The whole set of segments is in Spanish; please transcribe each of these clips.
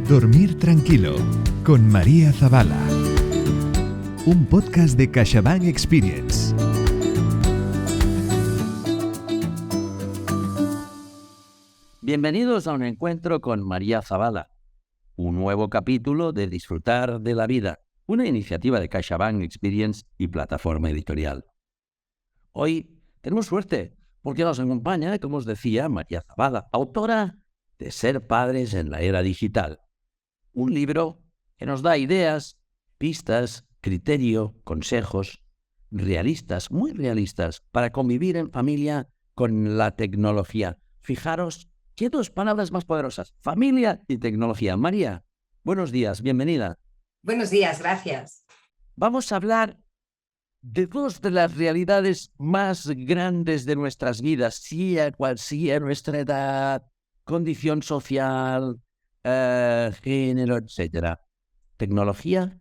Dormir tranquilo con María Zabala. Un podcast de CaixaBank Experience. Bienvenidos a un encuentro con María Zabala, un nuevo capítulo de Disfrutar de la Vida, una iniciativa de CaixaBank Experience y plataforma editorial. Hoy tenemos suerte porque nos acompaña, como os decía, María Zabala, autora de Ser padres en la era digital, un libro que nos da ideas, pistas, criterio, consejos realistas, muy realistas, para convivir en familia con la tecnología. Fijaros, ¿qué dos palabras más poderosas? Familia y tecnología. María, buenos días, bienvenida. Buenos días, gracias. Vamos a hablar de dos de las realidades más grandes de nuestras vidas, sea cual sea nuestra edad, condición social, género, etc. Tecnología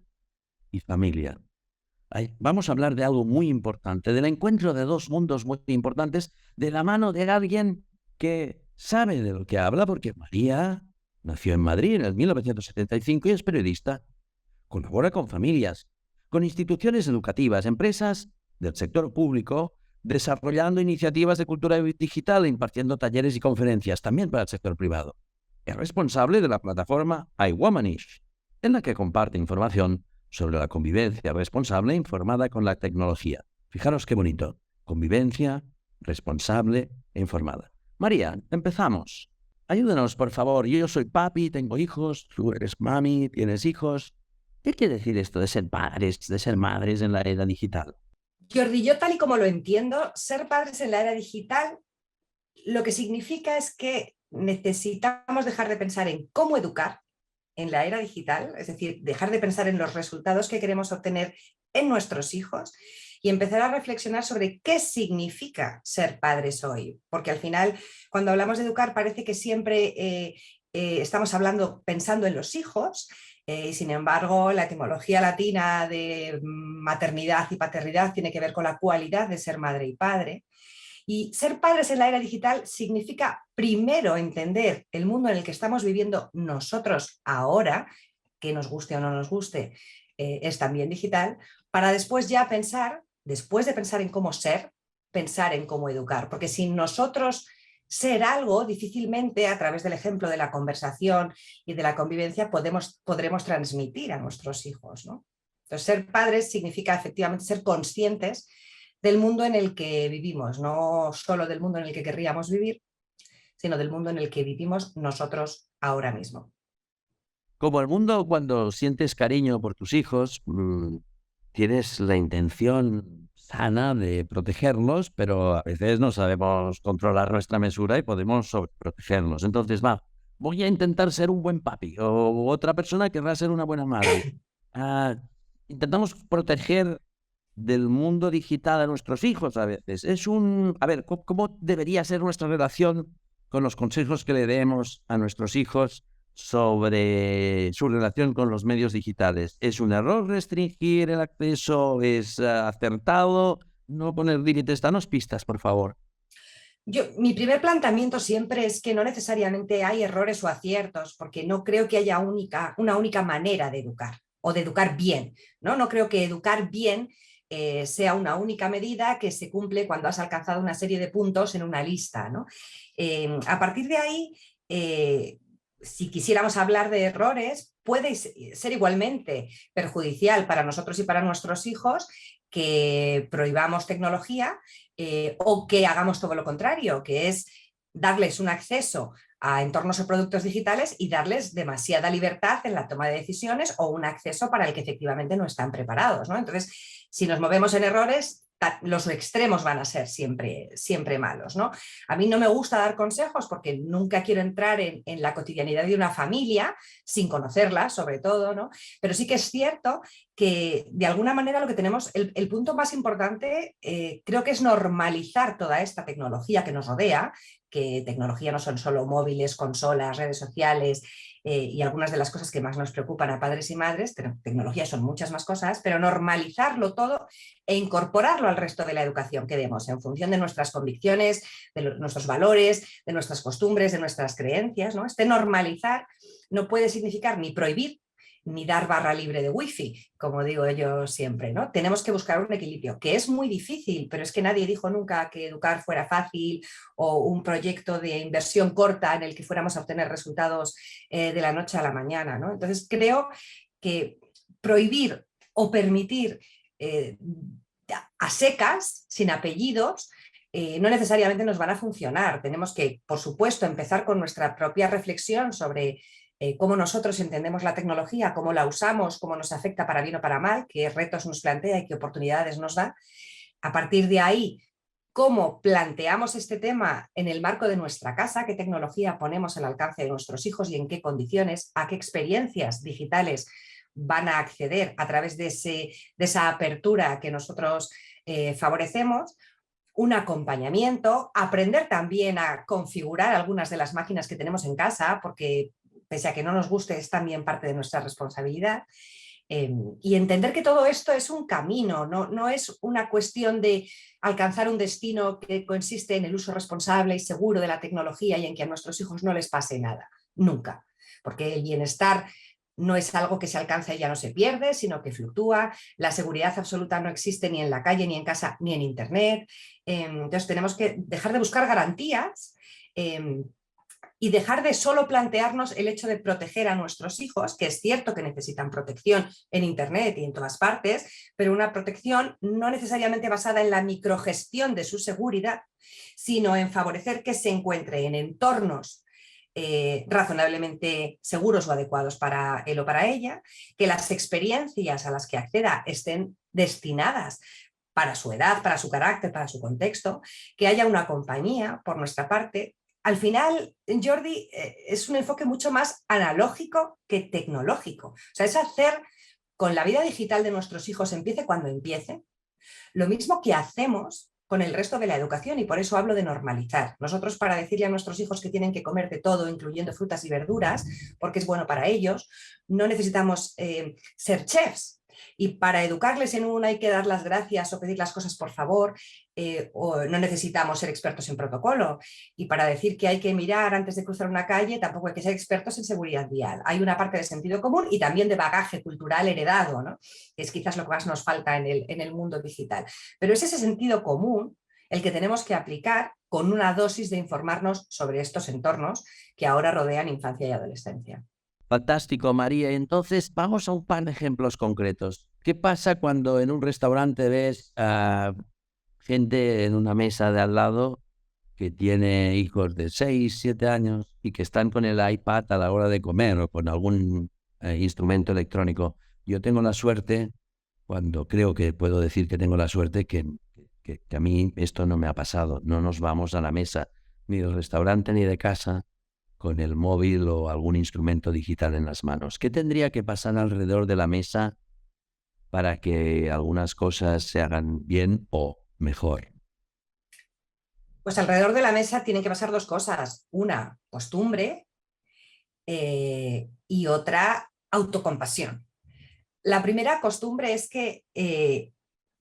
y familia. Vamos a hablar de algo muy importante, del encuentro de dos mundos muy importantes, de la mano de alguien que sabe de lo que habla, porque María nació en Madrid en el 1975 y es periodista. Colabora con familias, con instituciones educativas, empresas del sector público, desarrollando iniciativas de cultura digital, impartiendo talleres y conferencias, también para el sector privado. Es responsable de la plataforma iWomanish, en la que comparte información sobre la convivencia responsable informada con la tecnología. Fijaros qué bonito. Convivencia responsable e informada. María, empezamos. Ayúdanos, por favor. Yo soy papi, tengo hijos, tú eres mami, tienes hijos. ¿Qué quiere decir esto de ser padres, de ser madres en la era digital? Jordi, yo tal y como lo entiendo, ser padres en la era digital lo que significa es que necesitamos dejar de pensar en cómo educar en la era digital, es decir, dejar de pensar en los resultados que queremos obtener en nuestros hijos y empezar a reflexionar sobre qué significa ser padres hoy. Porque al final, cuando hablamos de educar, parece que siempre estamos pensando en los hijos. Sin embargo, la etimología latina de maternidad y paternidad tiene que ver con la cualidad de ser madre y padre. Y ser padres en la era digital significa primero entender el mundo en el que estamos viviendo nosotros ahora, que nos guste o no nos guste, es también digital, para después ya pensar, después de pensar en cómo ser, pensar en cómo educar. Porque sin nosotros ser algo, difícilmente a través del ejemplo de la conversación y de la convivencia podremos transmitir a nuestros hijos, ¿no? Entonces, ser padres significa efectivamente ser conscientes del mundo en el que vivimos, no solo del mundo en el que querríamos vivir, sino del mundo en el que vivimos nosotros ahora mismo. Como el mundo, cuando sientes cariño por tus hijos, tienes la intención sana de protegerlos, pero a veces no sabemos controlar nuestra mesura y podemos sobreprotegerlos. Entonces, voy a intentar ser un buen papi, o otra persona querrá ser una buena madre. Intentamos proteger del mundo digital a nuestros hijos a veces. ¿Cómo debería ser nuestra relación con los consejos que le demos a nuestros hijos sobre su relación con los medios digitales? ¿Es un error restringir el acceso? ¿Es acertado no poner límites? Danos pistas, por favor. Mi primer planteamiento siempre es que no necesariamente hay errores o aciertos, porque no creo que haya una única manera de educar o de educar bien, ¿no? No creo que educar bien sea una única medida que se cumple cuando has alcanzado una serie de puntos en una lista, ¿no? A partir de ahí, si quisiéramos hablar de errores, puede ser igualmente perjudicial para nosotros y para nuestros hijos que prohibamos tecnología o que hagamos todo lo contrario, que es darles un acceso a entornos o productos digitales y darles demasiada libertad en la toma de decisiones o un acceso para el que efectivamente no están preparados, ¿no? Entonces, si nos movemos en errores, los extremos van a ser siempre malos, ¿no? A mí no me gusta dar consejos porque nunca quiero entrar en la cotidianidad de una familia sin conocerla, sobre todo, ¿no? Pero sí que es cierto que de alguna manera lo que tenemos, el punto más importante creo que es normalizar toda esta tecnología que nos rodea, que tecnología no son solo móviles, consolas, redes sociales y algunas de las cosas que más nos preocupan a padres y madres, pero tecnología son muchas más cosas, pero normalizarlo todo e incorporarlo al resto de la educación que demos en función de nuestras convicciones, de nuestros valores, de nuestras costumbres, de nuestras creencias, ¿no? Este normalizar no puede significar ni prohibir ni dar barra libre de wifi, como digo yo siempre, ¿no? Tenemos que buscar un equilibrio, que es muy difícil, pero es que nadie dijo nunca que educar fuera fácil o un proyecto de inversión corta en el que fuéramos a obtener resultados de la noche a la mañana, ¿no? Entonces creo que prohibir o permitir a secas, sin apellidos, no necesariamente nos van a funcionar. Tenemos que, por supuesto, empezar con nuestra propia reflexión sobre cómo nosotros entendemos la tecnología, cómo la usamos, cómo nos afecta para bien o para mal, qué retos nos plantea y qué oportunidades nos da. A partir de ahí, cómo planteamos este tema en el marco de nuestra casa, qué tecnología ponemos al alcance de nuestros hijos y en qué condiciones, a qué experiencias digitales van a acceder a través de esa apertura que nosotros favorecemos, un acompañamiento, aprender también a configurar algunas de las máquinas que tenemos en casa, porque pese a que no nos guste, es también parte de nuestra responsabilidad. Y entender que todo esto es un camino, no es una cuestión de alcanzar un destino que consiste en el uso responsable y seguro de la tecnología y en que a nuestros hijos no les pase nada, nunca. Porque el bienestar no es algo que se alcanza y ya no se pierde, sino que fluctúa. La seguridad absoluta no existe ni en la calle, ni en casa, ni en Internet. Entonces tenemos que dejar de buscar garantías y dejar de solo plantearnos el hecho de proteger a nuestros hijos, que es cierto que necesitan protección en Internet y en todas partes, pero una protección no necesariamente basada en la microgestión de su seguridad, sino en favorecer que se encuentre en entornos razonablemente seguros o adecuados para él o para ella, que las experiencias a las que acceda estén destinadas para su edad, para su carácter, para su contexto, que haya una compañía por nuestra parte. Al final, Jordi, es un enfoque mucho más analógico que tecnológico. O sea, es hacer con la vida digital de nuestros hijos, empiece cuando empiece, lo mismo que hacemos con el resto de la educación, y por eso hablo de normalizar. Nosotros, para decirle a nuestros hijos que tienen que comer de todo, incluyendo frutas y verduras, porque es bueno para ellos, no necesitamos ser chefs. Y para educarles en una hay que dar las gracias o pedir las cosas por favor, o no necesitamos ser expertos en protocolo. Y para decir que hay que mirar antes de cruzar una calle tampoco hay que ser expertos en seguridad vial. Hay una parte de sentido común y también de bagaje cultural heredado, ¿no? Que es quizás lo que más nos falta en el mundo digital. Pero es ese sentido común el que tenemos que aplicar con una dosis de informarnos sobre estos entornos que ahora rodean infancia y adolescencia. Fantástico, María. Entonces, vamos a un par de ejemplos concretos. ¿Qué pasa cuando en un restaurante ves a gente en una mesa de al lado que tiene hijos de 6, 7 años y que están con el iPad a la hora de comer o con algún instrumento electrónico? Yo tengo la suerte, cuando creo que puedo decir que tengo la suerte, que a mí esto no me ha pasado. No nos vamos a la mesa ni del restaurante ni de casa con el móvil o algún instrumento digital en las manos. ¿Qué tendría que pasar alrededor de la mesa para que algunas cosas se hagan bien o mejor? Pues alrededor de la mesa tienen que pasar dos cosas. Una, costumbre, y otra, autocompasión. La primera costumbre es que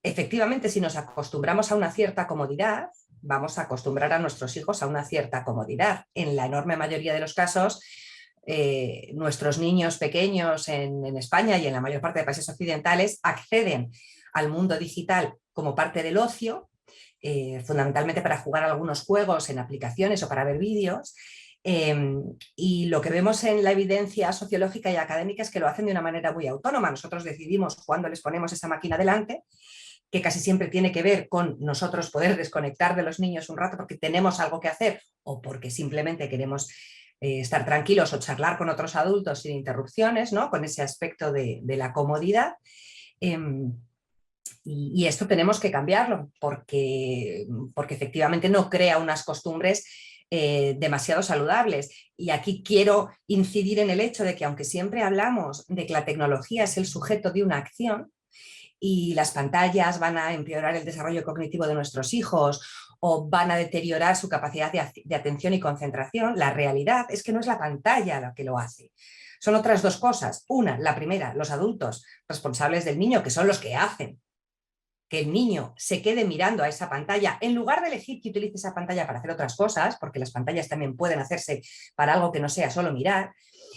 efectivamente si nos acostumbramos a una cierta comodidad, vamos a acostumbrar a nuestros hijos a una cierta comodidad. En la enorme mayoría de los casos, nuestros niños pequeños en España y en la mayor parte de países occidentales acceden al mundo digital como parte del ocio, fundamentalmente para jugar algunos juegos en aplicaciones o para ver vídeos. Y lo que vemos en la evidencia sociológica y académica es que lo hacen de una manera muy autónoma. Nosotros decidimos cuándo les ponemos esa máquina delante, que casi siempre tiene que ver con nosotros poder desconectar de los niños un rato porque tenemos algo que hacer o porque simplemente queremos estar tranquilos o charlar con otros adultos sin interrupciones, ¿no? Con ese aspecto de la comodidad. Y esto tenemos que cambiarlo porque efectivamente no crea unas costumbres demasiado saludables. Y aquí quiero incidir en el hecho de que aunque siempre hablamos de que la tecnología es el sujeto de una acción y las pantallas van a empeorar el desarrollo cognitivo de nuestros hijos o van a deteriorar su capacidad de atención y concentración, la realidad es que no es la pantalla la que lo hace. Son otras dos cosas. Una, la primera, los adultos responsables del niño, que son los que hacen que el niño se quede mirando a esa pantalla, en lugar de elegir que utilice esa pantalla para hacer otras cosas, porque las pantallas también pueden hacerse para algo que no sea solo mirar.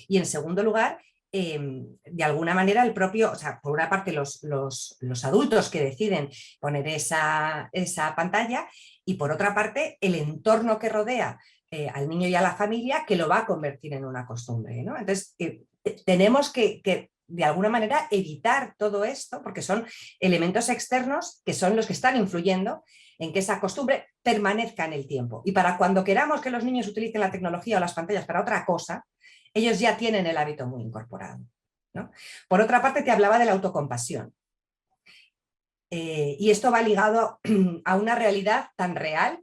Y en segundo lugar, de alguna manera el propio, o sea, por una parte los adultos que deciden poner esa pantalla y por otra parte el entorno que rodea al niño y a la familia que lo va a convertir en una costumbre, ¿no? Entonces, tenemos que de alguna manera evitar todo esto porque son elementos externos que son los que están influyendo en que esa costumbre permanezca en el tiempo. Y para cuando queramos que los niños utilicen la tecnología o las pantallas para otra cosa, ellos ya tienen el hábito muy incorporado, ¿no? Por otra parte, te hablaba de la autocompasión. Y esto va ligado a una realidad tan real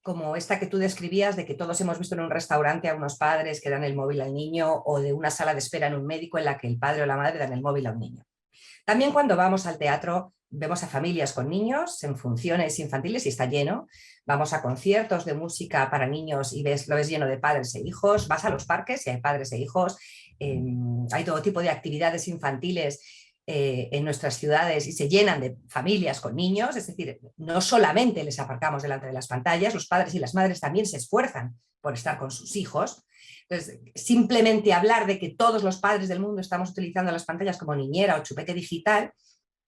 como esta que tú describías de que todos hemos visto en un restaurante a unos padres que dan el móvil al niño o de una sala de espera en un médico en la que el padre o la madre dan el móvil a un niño. También cuando vamos al teatro vemos a familias con niños en funciones infantiles y está lleno. Vamos a conciertos de música para niños y lo ves lleno de padres e hijos. Vas a los parques y hay padres e hijos. Hay todo tipo de actividades infantiles en nuestras ciudades y se llenan de familias con niños, es decir, no solamente les aparcamos delante de las pantallas, los padres y las madres también se esfuerzan por estar con sus hijos. Entonces, simplemente hablar de que todos los padres del mundo estamos utilizando las pantallas como niñera o chupete digital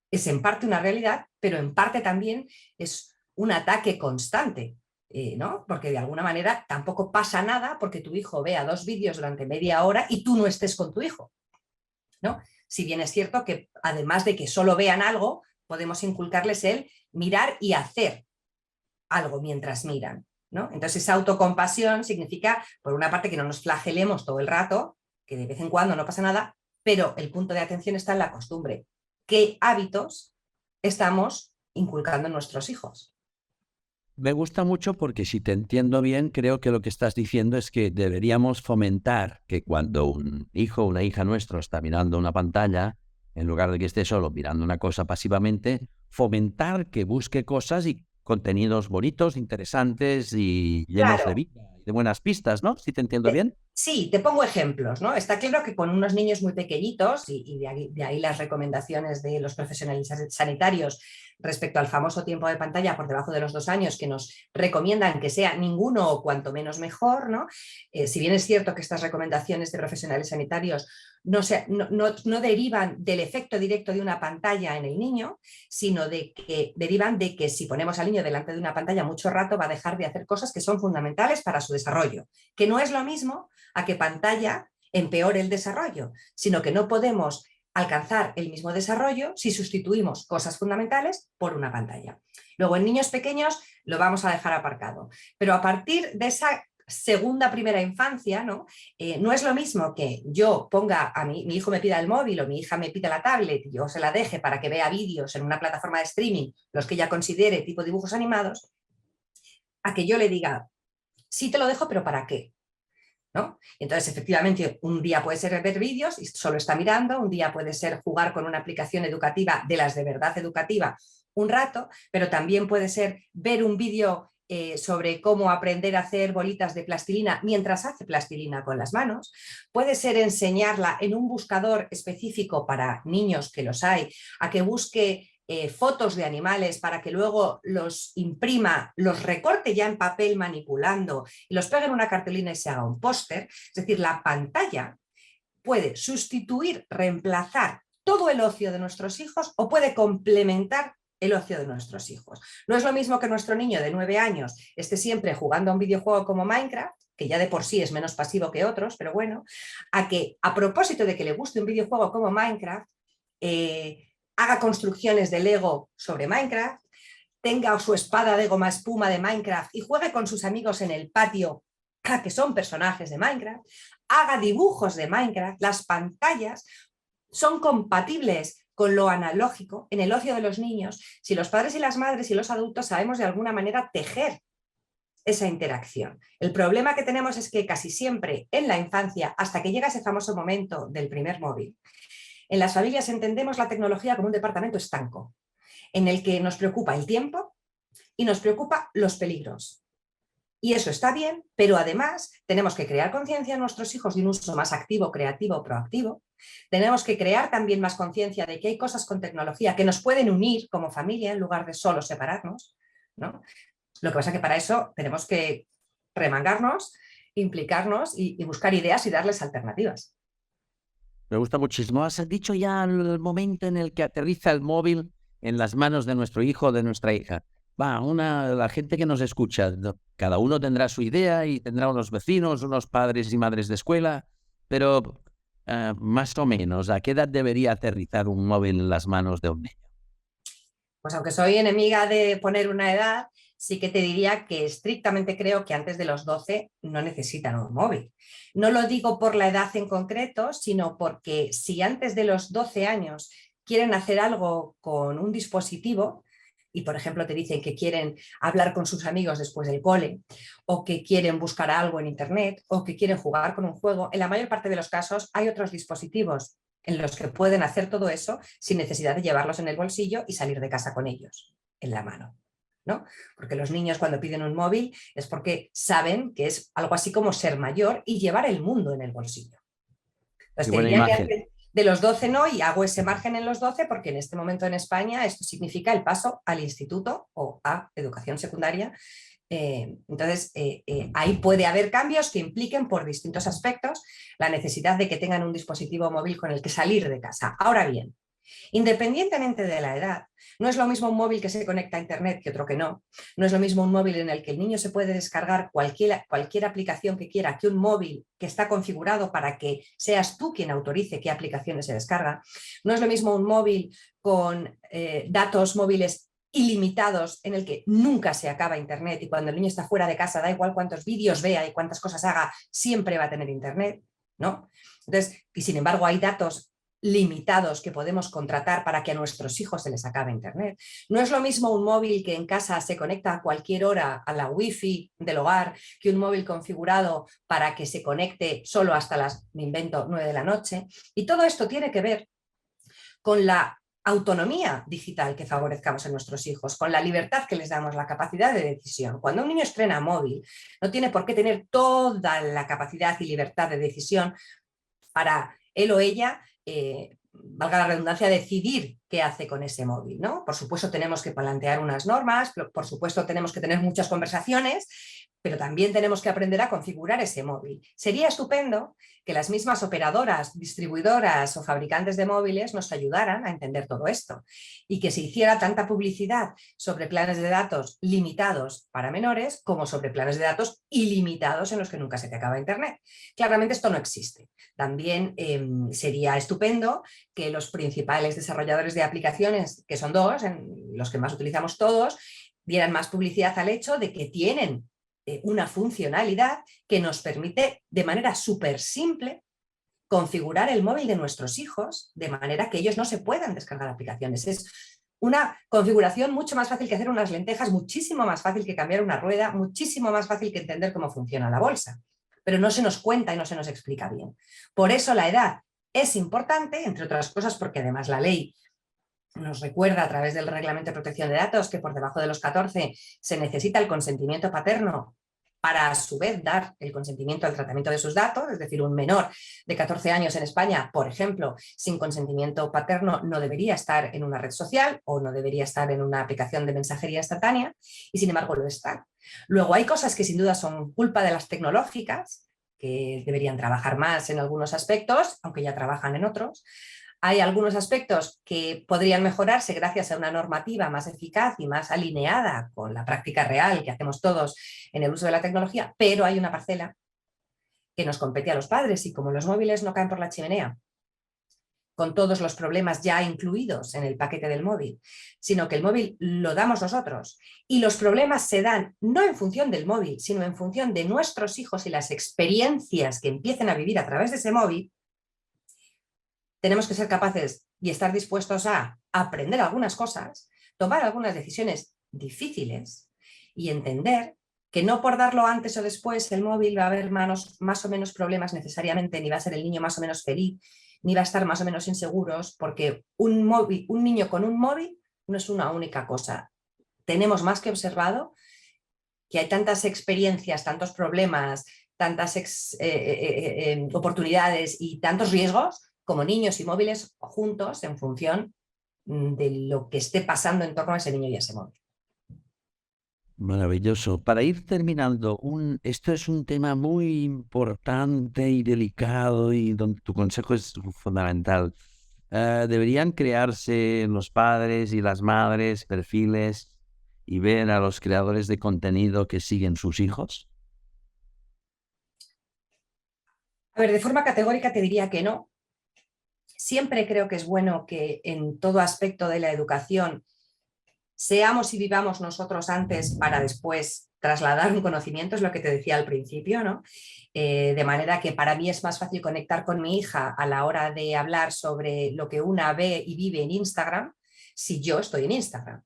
es en parte una realidad, pero en parte también es un ataque constante, ¿no? Porque de alguna manera tampoco pasa nada porque tu hijo vea 2 vídeos durante media hora y tú no estés con tu hijo, ¿no? Si bien es cierto que además de que solo vean algo, podemos inculcarles el mirar y hacer algo mientras miran, ¿no? Entonces esa autocompasión significa, por una parte, que no nos flagelemos todo el rato, que de vez en cuando no pasa nada, pero el punto de atención está en la costumbre. ¿Qué hábitos estamos inculcando en nuestros hijos? Me gusta mucho porque si te entiendo bien, creo que lo que estás diciendo es que deberíamos fomentar que cuando un hijo o una hija nuestro está mirando una pantalla, en lugar de que esté solo mirando una cosa pasivamente, fomentar que busque cosas y contenidos bonitos, interesantes y llenos de vida, de buenas pistas, ¿no? Si te entiendo bien. Sí, te pongo ejemplos, ¿no? Está claro que con unos niños muy pequeñitos, y de ahí las recomendaciones de los profesionales sanitarios respecto al famoso tiempo de pantalla por debajo de los 2 años, que nos recomiendan que sea ninguno o cuanto menos mejor, ¿no? Si bien es cierto que estas recomendaciones de profesionales sanitarios no derivan del efecto directo de una pantalla en el niño, sino de que derivan de que si ponemos al niño delante de una pantalla mucho rato va a dejar de hacer cosas que son fundamentales para su desarrollo, que no es lo mismo a que pantalla empeore el desarrollo, sino que no podemos alcanzar el mismo desarrollo si sustituimos cosas fundamentales por una pantalla. Luego, en niños pequeños lo vamos a dejar aparcado, pero a partir de esa primera infancia, ¿no? No es lo mismo que yo ponga a mi hijo me pida el móvil o mi hija me pida la tablet y yo se la deje para que vea vídeos en una plataforma de streaming, los que ella considere tipo dibujos animados, a que yo le diga, sí te lo dejo, pero ¿para qué? ¿No? Entonces, efectivamente, un día puede ser ver vídeos y solo está mirando, un día puede ser jugar con una aplicación educativa de las de verdad educativa un rato, pero también puede ser ver un vídeo sobre cómo aprender a hacer bolitas de plastilina mientras hace plastilina con las manos, puede ser enseñarla en un buscador específico para niños, que los hay, a que busque fotos de animales para que luego los imprima, los recorte ya en papel manipulando y los pegue en una cartulina y se haga un póster. Es decir, la pantalla puede sustituir, reemplazar todo el ocio de nuestros hijos o puede complementar el ocio de nuestros hijos. No es lo mismo que nuestro niño de 9 años esté siempre jugando a un videojuego como Minecraft, que ya de por sí es menos pasivo que otros, pero bueno, a que a propósito de que le guste un videojuego como Minecraft, haga construcciones de Lego sobre Minecraft, tenga su espada de goma espuma de Minecraft y juegue con sus amigos en el patio, que son personajes de Minecraft, haga dibujos de Minecraft. Las pantallas son compatibles con lo analógico en el ocio de los niños si los padres y las madres y los adultos sabemos de alguna manera tejer esa interacción. El problema que tenemos es que casi siempre en la infancia, hasta que llega ese famoso momento del primer móvil, en las familias entendemos la tecnología como un departamento estanco, en el que nos preocupa el tiempo y nos preocupa los peligros. Y eso está bien, pero además tenemos que crear conciencia en nuestros hijos de un uso más activo, creativo, proactivo. Tenemos que crear también más conciencia de que hay cosas con tecnología que nos pueden unir como familia en lugar de solo separarnos, ¿no? Lo que pasa es que para eso tenemos que remangarnos, implicarnos y buscar ideas y darles alternativas. Me gusta muchísimo. Has dicho ya el momento en el que aterriza el móvil en las manos de nuestro hijo o de nuestra hija. La gente que nos escucha, cada uno tendrá su idea y tendrá unos vecinos, unos padres y madres de escuela, pero más o menos, ¿a qué edad debería aterrizar un móvil en las manos de un niño? Pues aunque soy enemiga de poner una edad, sí que te diría que estrictamente creo que antes de los 12 no necesitan un móvil. No lo digo por la edad en concreto, sino porque si antes de los 12 años quieren hacer algo con un dispositivo, y por ejemplo te dicen que quieren hablar con sus amigos después del cole, o que quieren buscar algo en internet, o que quieren jugar con un juego, en la mayor parte de los casos hay otros dispositivos en los que pueden hacer todo eso sin necesidad de llevarlos en el bolsillo y salir de casa con ellos en la mano, ¿no? Porque los niños cuando piden un móvil es porque saben que es algo así como ser mayor y llevar el mundo en el bolsillo. Entonces te diría que de los 12 no, y hago ese margen en los 12 porque en este momento en España esto significa el paso al instituto o a educación secundaria. Entonces, ahí puede haber cambios que impliquen por distintos aspectos la necesidad de que tengan un dispositivo móvil con el que salir de casa. Ahora bien, independientemente de la edad, no es lo mismo un móvil que se conecta a internet que otro que no. No es lo mismo un móvil en el que el niño se puede descargar cualquier aplicación que quiera que un móvil que está configurado para que seas tú quien autorice qué aplicaciones se descarga. No es lo mismo un móvil con datos móviles ilimitados en el que nunca se acaba internet y cuando el niño está fuera de casa, da igual cuántos vídeos vea y cuántas cosas haga, siempre va a tener internet, ¿no? Entonces, y sin embargo hay datos limitados que podemos contratar para que a nuestros hijos se les acabe internet. No es lo mismo un móvil que en casa se conecta a cualquier hora a la wifi del hogar que un móvil configurado para que se conecte solo hasta las, me invento, 9 de la noche. Y todo esto tiene que ver con la autonomía digital que favorezcamos en nuestros hijos, con la libertad que les damos, la capacidad de decisión. Cuando un niño estrena móvil, no tiene por qué tener toda la capacidad y libertad de decisión para él o ella, valga la redundancia, decidir qué hace con ese móvil, ¿no? Por supuesto tenemos que plantear unas normas, por supuesto tenemos que tener muchas conversaciones, pero también tenemos que aprender a configurar ese móvil. Sería estupendo que las mismas operadoras, distribuidoras o fabricantes de móviles nos ayudaran a entender todo esto y que se hiciera tanta publicidad sobre planes de datos limitados para menores como sobre planes de datos ilimitados en los que nunca se te acaba internet. Claramente esto no existe. También sería estupendo que los principales desarrolladores de aplicaciones, que son dos, los que más utilizamos todos, dieran más publicidad al hecho de que tienen una funcionalidad que nos permite de manera súper simple configurar el móvil de nuestros hijos de manera que ellos no se puedan descargar aplicaciones. Es una configuración mucho más fácil que hacer unas lentejas, muchísimo más fácil que cambiar una rueda, muchísimo más fácil que entender cómo funciona la bolsa. Pero no se nos cuenta y no se nos explica bien. Por eso la edad es importante, entre otras cosas porque además la ley nos recuerda a través del Reglamento de Protección de Datos que por debajo de los 14 se necesita el consentimiento paterno para a su vez dar el consentimiento al tratamiento de sus datos, es decir, un menor de 14 años en España, por ejemplo, sin consentimiento paterno no debería estar en una red social o no debería estar en una aplicación de mensajería instantánea y sin embargo lo está. Luego hay cosas que sin duda son culpa de las tecnológicas, que deberían trabajar más en algunos aspectos, aunque ya trabajan en otros. Hay algunos aspectos que podrían mejorarse gracias a una normativa más eficaz y más alineada con la práctica real que hacemos todos en el uso de la tecnología, pero hay una parcela que nos compete a los padres y como los móviles no caen por la chimenea, con todos los problemas ya incluidos en el paquete del móvil, sino que el móvil lo damos nosotros y los problemas se dan no en función del móvil, sino en función de nuestros hijos y las experiencias que empiecen a vivir a través de ese móvil. Tenemos que ser capaces y estar dispuestos a aprender algunas cosas, tomar algunas decisiones difíciles y entender que no por darlo antes o después el móvil va a haber más o menos problemas necesariamente, ni va a ser el niño más o menos feliz, ni va a estar más o menos inseguros, porque un niño con un móvil no es una única cosa. Tenemos más que observado que hay tantas experiencias, tantos problemas, tantas oportunidades y tantos riesgos como niños y móviles juntos en función de lo que esté pasando en torno a ese niño y a ese móvil. Maravilloso. Para ir terminando, esto es un tema muy importante y delicado y donde tu consejo es fundamental. ¿Deberían crearse los padres y las madres perfiles y ver a los creadores de contenido que siguen sus hijos? A ver, de forma categórica te diría que no. Siempre creo que es bueno que en todo aspecto de la educación seamos y vivamos nosotros antes para después trasladar un conocimiento, es lo que te decía al principio, ¿no? De manera que para mí es más fácil conectar con mi hija a la hora de hablar sobre lo que una ve y vive en Instagram si yo estoy en Instagram.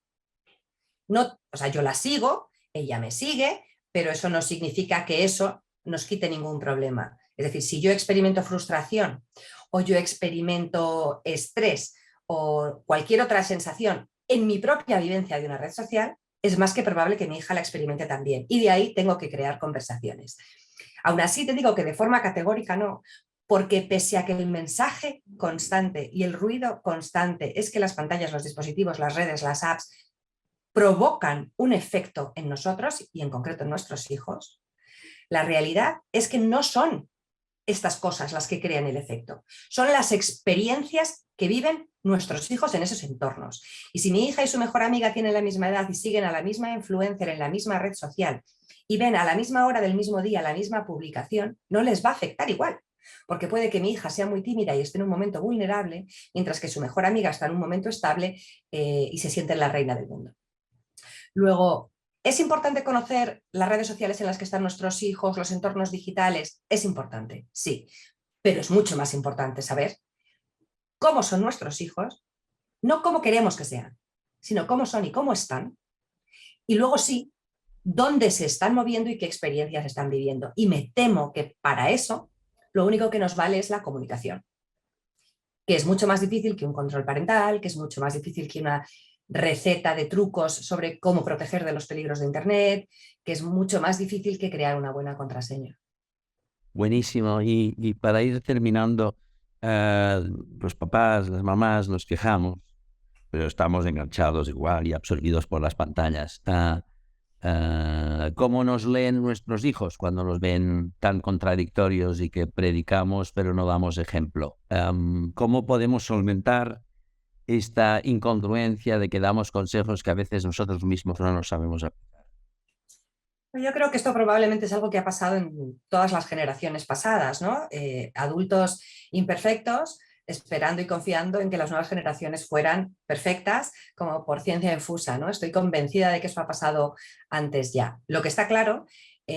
No, o sea, yo la sigo, ella me sigue, pero eso no significa que eso nos quite ningún problema. Es decir, si yo experimento frustración o yo experimento estrés o cualquier otra sensación en mi propia vivencia de una red social, es más que probable que mi hija la experimente también. Y de ahí tengo que crear conversaciones. Aún así te digo que de forma categórica no, porque pese a que el mensaje constante y el ruido constante es que las pantallas, los dispositivos, las redes, las apps provocan un efecto en nosotros y en concreto en nuestros hijos, la realidad es que no son estas cosas las que crean el efecto, son las experiencias que viven nuestros hijos en esos entornos. Y si mi hija y su mejor amiga tienen la misma edad y siguen a la misma influencer en la misma red social y ven a la misma hora del mismo día la misma publicación, no les va a afectar igual. Porque puede que mi hija sea muy tímida y esté en un momento vulnerable, mientras que su mejor amiga está en un momento estable y se siente la reina del mundo. Luego, ¿es importante conocer las redes sociales en las que están nuestros hijos, los entornos digitales? Es importante, sí, pero es mucho más importante saber cómo son nuestros hijos, no cómo queremos que sean, sino cómo son y cómo están. Y luego sí, dónde se están moviendo y qué experiencias están viviendo. Y me temo que para eso lo único que nos vale es la comunicación, que es mucho más difícil que un control parental, que es mucho más difícil que una receta de trucos sobre cómo proteger de los peligros de Internet, que es mucho más difícil que crear una buena contraseña. Buenísimo. Y para ir terminando, los papás, las mamás nos quejamos, pero estamos enganchados igual y absorbidos por las pantallas. ¿Cómo nos leen nuestros hijos cuando nos ven tan contradictorios y que predicamos pero no damos ejemplo? ¿Cómo podemos solventar esta incongruencia de que damos consejos que a veces nosotros mismos no nos sabemos aplicar? Yo creo que esto probablemente es algo que ha pasado en todas las generaciones pasadas, ¿no? Adultos imperfectos esperando y confiando en que las nuevas generaciones fueran perfectas, como por ciencia infusa, ¿no? Estoy convencida de que eso ha pasado antes ya. Lo que está claro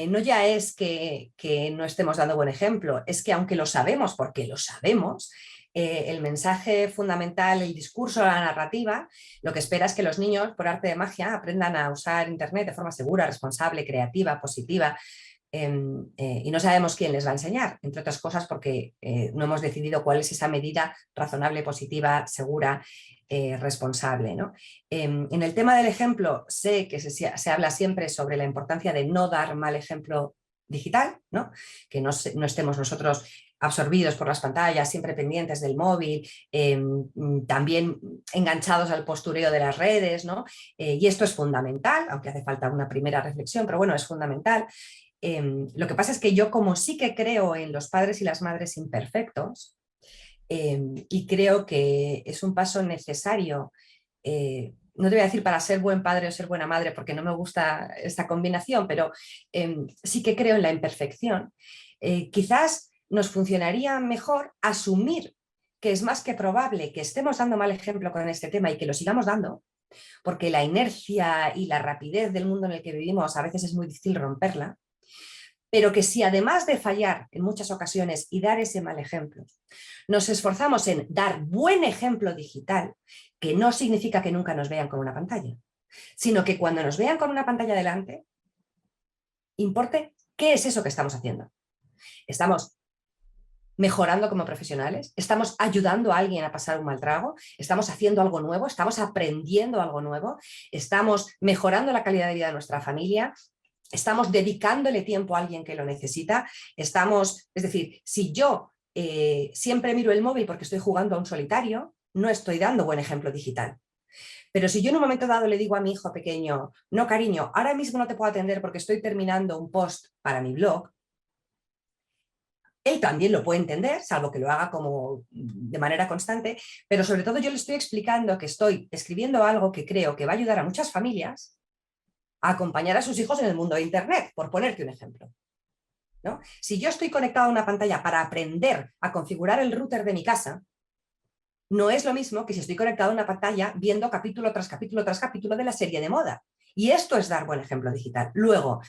no ya es que no estemos dando buen ejemplo, es que aunque lo sabemos, porque lo sabemos, el mensaje fundamental, el discurso, la narrativa, lo que espera es que los niños, por arte de magia, aprendan a usar Internet de forma segura, responsable, creativa, positiva, y no sabemos quién les va a enseñar, entre otras cosas porque no hemos decidido cuál es esa medida razonable, positiva, segura, responsable, ¿no? En el tema del ejemplo, sé que se habla siempre sobre la importancia de no dar mal ejemplo digital, ¿no? Que no estemos nosotros absorbidos por las pantallas, siempre pendientes del móvil, también enganchados al postureo de las redes, ¿no? Y esto es fundamental, aunque hace falta una primera reflexión, pero bueno, es fundamental. Lo que pasa es que yo, como sí que creo en los padres y las madres imperfectos, y creo que es un paso necesario, no te voy a decir para ser buen padre o ser buena madre, porque no me gusta esta combinación, pero sí que creo en la imperfección. Quizás nos funcionaría mejor asumir que es más que probable que estemos dando mal ejemplo con este tema y que lo sigamos dando, porque la inercia y la rapidez del mundo en el que vivimos a veces es muy difícil romperla, pero que si además de fallar en muchas ocasiones y dar ese mal ejemplo, nos esforzamos en dar buen ejemplo digital, que no significa que nunca nos vean con una pantalla, sino que cuando nos vean con una pantalla delante, importe qué es eso que estamos haciendo. ¿Estamos mejorando como profesionales? ¿Estamos ayudando a alguien a pasar un mal trago? ¿Estamos haciendo algo nuevo? ¿Estamos aprendiendo algo nuevo? ¿Estamos mejorando la calidad de vida de nuestra familia? ¿Estamos dedicándole tiempo a alguien que lo necesita? Es decir, si yo siempre miro el móvil porque estoy jugando a un solitario, no estoy dando buen ejemplo digital. Pero si yo en un momento dado le digo a mi hijo pequeño, no cariño, ahora mismo no te puedo atender porque estoy terminando un post para mi blog, él también lo puede entender, salvo que lo haga como de manera constante, pero sobre todo yo le estoy explicando que estoy escribiendo algo que creo que va a ayudar a muchas familias a acompañar a sus hijos en el mundo de Internet, por ponerte un ejemplo, ¿no? Si yo estoy conectado a una pantalla para aprender a configurar el router de mi casa, no es lo mismo que si estoy conectado a una pantalla viendo capítulo tras capítulo tras capítulo de la serie de moda. Y esto es dar buen ejemplo digital. Luego,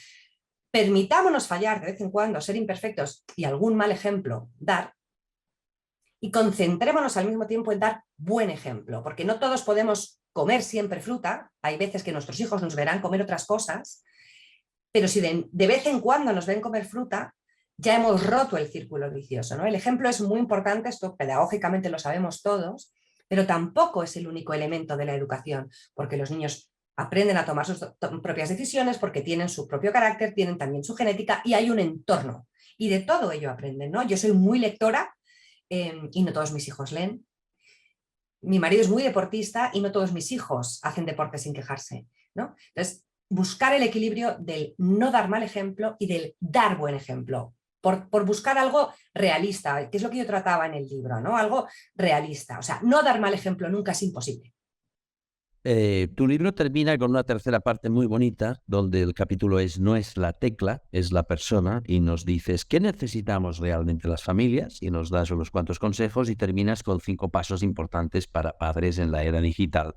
permitámonos fallar de vez en cuando, ser imperfectos y algún mal ejemplo dar, y concentrémonos al mismo tiempo en dar buen ejemplo, porque no todos podemos comer siempre fruta, hay veces que nuestros hijos nos verán comer otras cosas, pero si de vez en cuando nos ven comer fruta, ya hemos roto el círculo vicioso, ¿no? El ejemplo es muy importante, esto pedagógicamente lo sabemos todos, pero tampoco es el único elemento de la educación, porque los niños aprenden a tomar sus propias decisiones, porque tienen su propio carácter, tienen también su genética y hay un entorno. Y de todo ello aprenden, ¿no? Yo soy muy lectora y no todos mis hijos leen. Mi marido es muy deportista y no todos mis hijos hacen deporte sin quejarse, ¿no? Entonces, buscar el equilibrio del no dar mal ejemplo y del dar buen ejemplo. Por buscar algo realista, que es lo que yo trataba en el libro, ¿no? Algo realista. O sea, no dar mal ejemplo nunca es imposible. Tu libro termina con una tercera parte muy bonita, donde el capítulo no es la tecla, es la persona, y nos dices qué necesitamos realmente las familias, y nos das unos cuantos consejos, y terminas con 5 pasos importantes para padres en la era digital.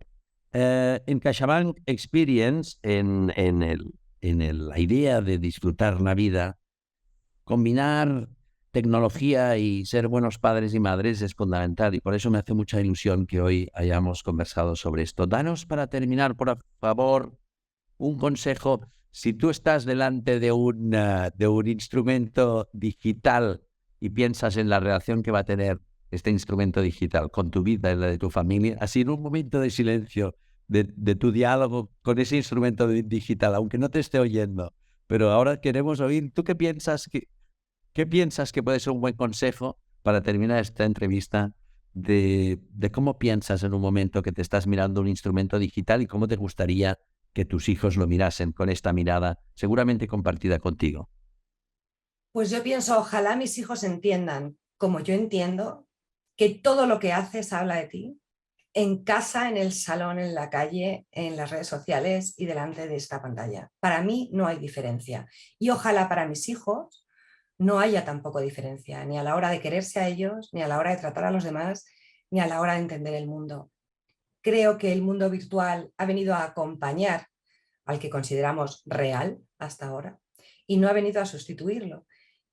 En CaixaBank Experience, la idea de disfrutar la vida, combinar tecnología y ser buenos padres y madres es fundamental, y por eso me hace mucha ilusión que hoy hayamos conversado sobre esto. Danos, para terminar, por favor, un consejo. Si tú estás delante de un instrumento digital y piensas en la relación que va a tener este instrumento digital con tu vida y la de tu familia, así en un momento de silencio de tu diálogo con ese instrumento digital, aunque no te esté oyendo, pero ahora queremos oír, ¿tú qué piensas que puede ser un buen consejo para terminar esta entrevista de cómo piensas en un momento que te estás mirando un instrumento digital y cómo te gustaría que tus hijos lo mirasen con esta mirada seguramente compartida contigo? Pues yo pienso, ojalá mis hijos entiendan, como yo entiendo, que todo lo que haces habla de ti, en casa, en el salón, en la calle, en las redes sociales y delante de esta pantalla. Para mí no hay diferencia. Y ojalá para mis hijos no haya tampoco diferencia, ni a la hora de quererse a ellos, ni a la hora de tratar a los demás, ni a la hora de entender el mundo. Creo que el mundo virtual ha venido a acompañar al que consideramos real hasta ahora y no ha venido a sustituirlo.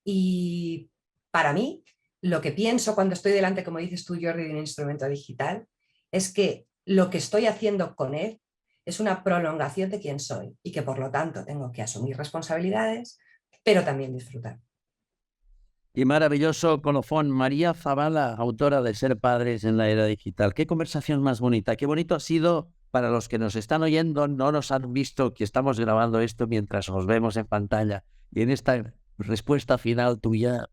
Y para mí, lo que pienso cuando estoy delante, como dices tú, Jordi, de un instrumento digital, es que lo que estoy haciendo con él es una prolongación de quién soy y que por lo tanto tengo que asumir responsabilidades, pero también disfrutar. Y maravilloso colofón, María Zabala, autora de Ser Padres en la Era Digital. Qué conversación más bonita, qué bonito ha sido para los que nos están oyendo, no nos han visto que estamos grabando esto mientras nos vemos en pantalla. Y en esta respuesta final tuya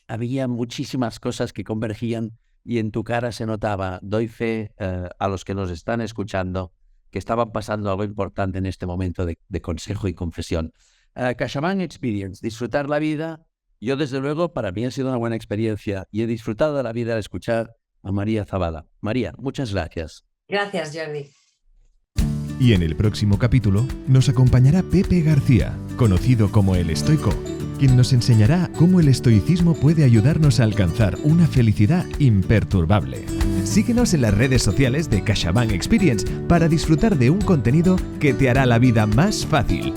había muchísimas cosas que convergían y en tu cara se notaba, doy fe a los que nos están escuchando, que estaban pasando algo importante en este momento de consejo y confesión. CaixaBank Experience, disfrutar la vida. Yo, desde luego, para mí ha sido una buena experiencia y he disfrutado de la vida al escuchar a María Zabala. María, muchas gracias. Gracias, Jordi. Y en el próximo capítulo nos acompañará Pepe García, conocido como El Estoico, quien nos enseñará cómo el estoicismo puede ayudarnos a alcanzar una felicidad imperturbable. Síguenos en las redes sociales de CaixaBank Experience para disfrutar de un contenido que te hará la vida más fácil.